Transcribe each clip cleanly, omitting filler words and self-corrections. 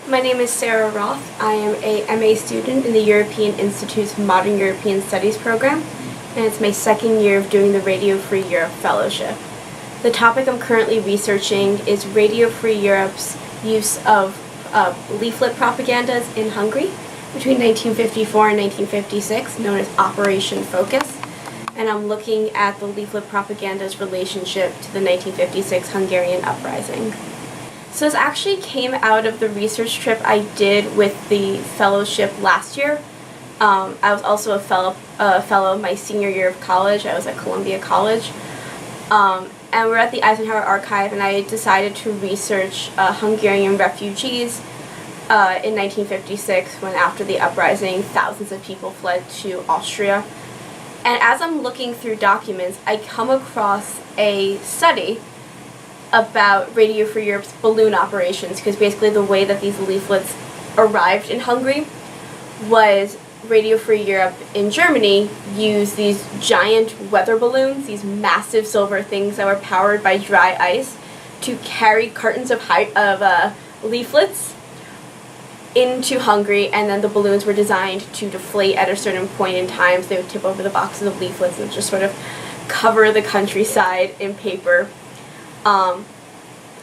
My name is Sarah Roth. I am a MA student in the European Institute's Modern European Studies program, and it's my second year of doing the Radio Free Europe Fellowship. The topic I'm currently researching is Radio Free Europe's use of leaflet propagandas in Hungary between 1954 and 1956, known as Operation Focus, and I'm looking at the leaflet propaganda's relationship to the 1956 Hungarian uprising. So this actually came out of the research trip I did with the fellowship last year. I was also a fellow my senior year of college. I was at Columbia College. And we're at the Eisenhower Archive, and I decided to research Hungarian refugees in 1956, when after the uprising, thousands of people fled to Austria. And as I'm looking through documents, I come across a study about Radio Free Europe's balloon operations, because basically the way that these leaflets arrived in Hungary was Radio Free Europe in Germany used these giant weather balloons, these massive silver things that were powered by dry ice, to carry cartons of leaflets into Hungary, and then the balloons were designed to deflate at a certain point in time, so they would tip over the boxes of leaflets and just sort of cover the countryside in paper.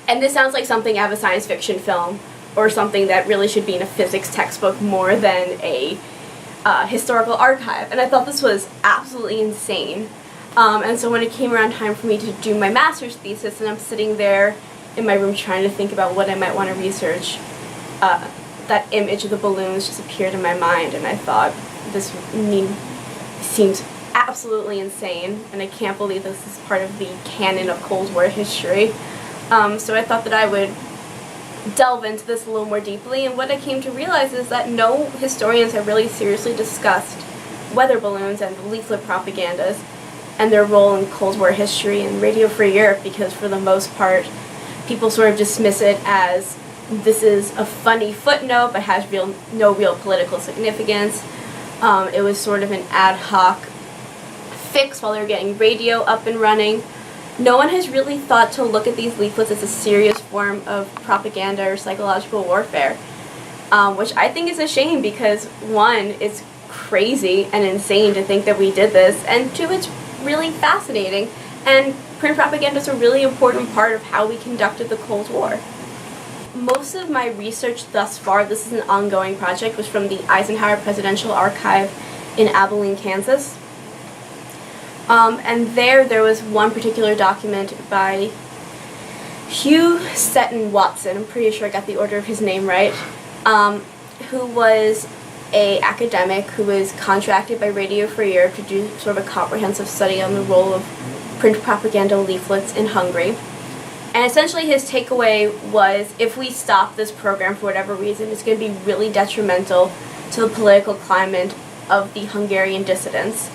And this sounds like something out of a science fiction film, or something that really should be in a physics textbook more than a historical archive. And I thought this was absolutely insane. And so when it came around time for me to do my master's thesis, and I'm sitting there in my room trying to think about what I might want to research, that image of the balloons just appeared in my mind, and I thought, this seems absolutely insane, and I can't believe this is part of the canon of Cold War history. So I thought that I would delve into this a little more deeply, and what I came to realize is that no historians have really seriously discussed weather balloons and leaflet propagandas and their role in Cold War history and Radio Free Europe, because for the most part people sort of dismiss it as this is a funny footnote but has no real political significance. It was sort of an ad hoc fix while they were getting radio up and running. No one has really thought to look at these leaflets as a serious form of propaganda or psychological warfare, which I think is a shame, because one, it's crazy and insane to think that we did this, and two, it's really fascinating, and print propaganda is a really important part of how we conducted the Cold War. Most of my research thus far, this is an ongoing project, was from the Eisenhower Presidential Archive in Abilene, Kansas. And there was one particular document by Hugh Seton Watson, I'm pretty sure I got the order of his name right, who was an academic who was contracted by Radio Free Europe to do sort of a comprehensive study on the role of print propaganda leaflets in Hungary. And essentially his takeaway was, if we stop this program for whatever reason, it's going to be really detrimental to the political climate of the Hungarian dissidents.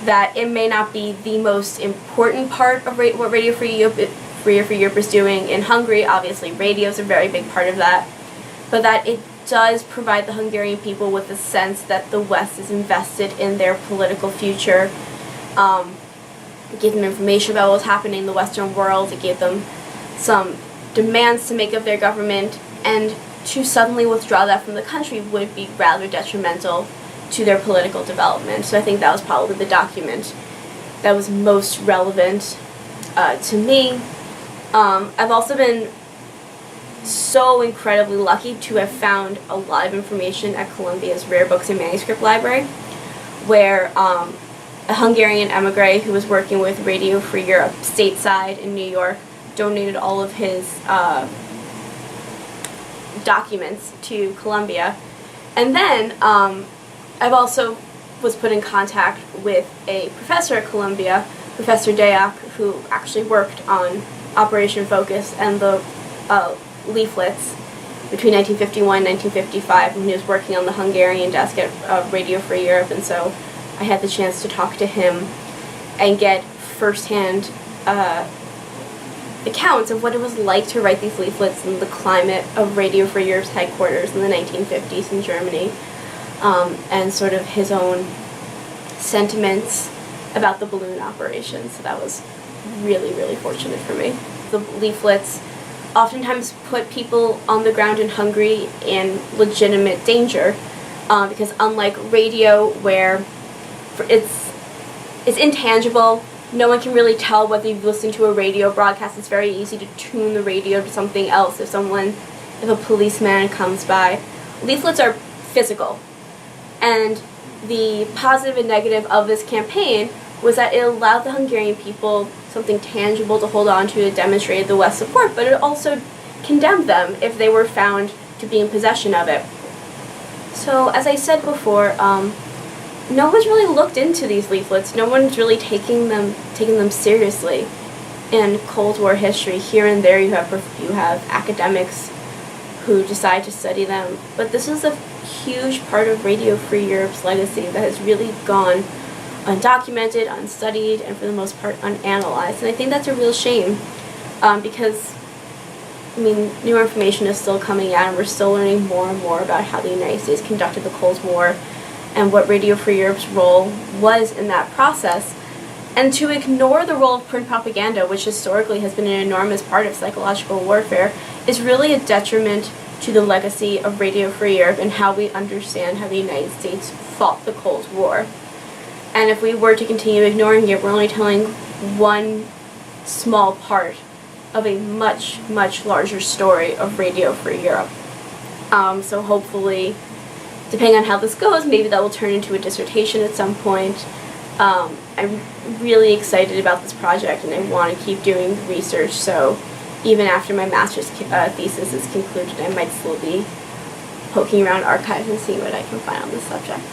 That it may not be the most important part of what Radio Free Europe is doing in Hungary. Obviously radio is a very big part of that, but that it does provide the Hungarian people with a sense that the West is invested in their political future. It gave them information about what was happening in the Western world. It gave them some demands to make of their government, and to suddenly withdraw that from the country would be rather detrimental to their political development. So I think that was probably the document that was most relevant to me. I've also been so incredibly lucky to have found a lot of information at Columbia's Rare Books and Manuscript Library, where a Hungarian emigre who was working with Radio Free Europe stateside in New York donated all of his documents to Columbia. And then I've also was put in contact with a professor at Columbia, Professor Dayak, who actually worked on Operation Focus and the leaflets between 1951 and 1955 when he was working on the Hungarian desk at Radio Free Europe, and so I had the chance to talk to him and get firsthand accounts of what it was like to write these leaflets in the climate of Radio Free Europe's headquarters in the 1950s in Germany, and sort of his own sentiments about the balloon operation. So that was really, really fortunate for me. The leaflets oftentimes put people on the ground in Hungary in legitimate danger, because unlike radio, where it's intangible, no one can really tell whether you've listened to a radio broadcast. It's very easy to tune the radio to something else if a policeman comes by. Leaflets are physical, and the positive and negative of this campaign was that it allowed the Hungarian people something tangible to hold on to demonstrate the West's support, but it also condemned them if they were found to be in possession of it. So, as I said before, no one's really looked into these leaflets. No one's really taking them seriously. In Cold War history, here and there you have academics who decide to study them, but this is a huge part of Radio Free Europe's legacy that has really gone undocumented, unstudied, and for the most part unanalyzed. And I think that's a real shame, because new information is still coming out, and we're still learning more and more about how the United States conducted the Cold War and what Radio Free Europe's role was in that process. And to ignore the role of print propaganda, which historically has been an enormous part of psychological warfare, is really a detriment to the legacy of Radio Free Europe and how we understand how the United States fought the Cold War. And if we were to continue ignoring it, we're only telling one small part of a much, much larger story of Radio Free Europe. So hopefully, depending on how this goes, maybe that will turn into a dissertation at some point. I'm really excited about this project, and I want to keep doing research, so even after my master's thesis is concluded, I might still be poking around archives and seeing what I can find on this subject.